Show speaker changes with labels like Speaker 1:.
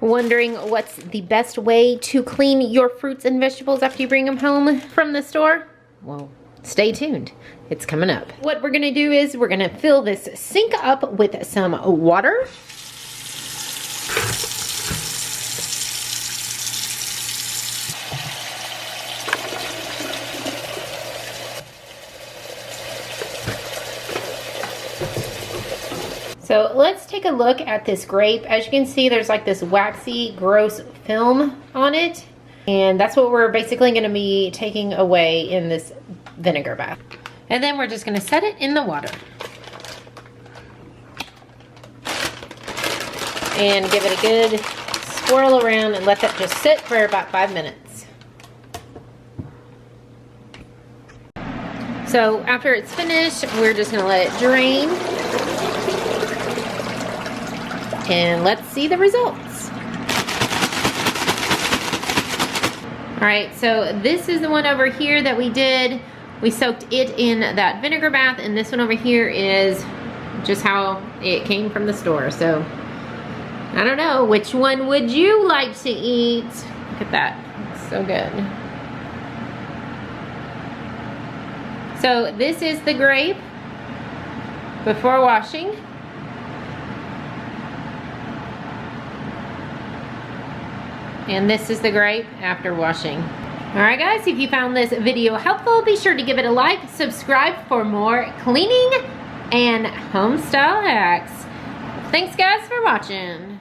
Speaker 1: Wondering what's the best way to clean your fruits and vegetables after you bring them home from the store? Well, stay tuned. It's coming up. What we're gonna do is we're gonna fill this sink up with some water. So let's take a look at this grape. As you can see, there's like this waxy, gross film on it. And that's what we're basically gonna be taking away in this vinegar bath. And then we're just gonna set it in the water. And give it a good swirl around and let that just sit for about 5 minutes. So after it's finished, we're just gonna let it drain. And let's see the results. All right, so this is the one over here that we did. We soaked it in that vinegar bath, and this one over here is just how it came from the store. So, I don't know, which one would you like to eat? Look at that, it's so good. So this is the grape before washing. And this is the grape after washing. All right guys, if you found this video helpful, be sure to give it a like, subscribe for more cleaning and home style hacks. Thanks guys for watching.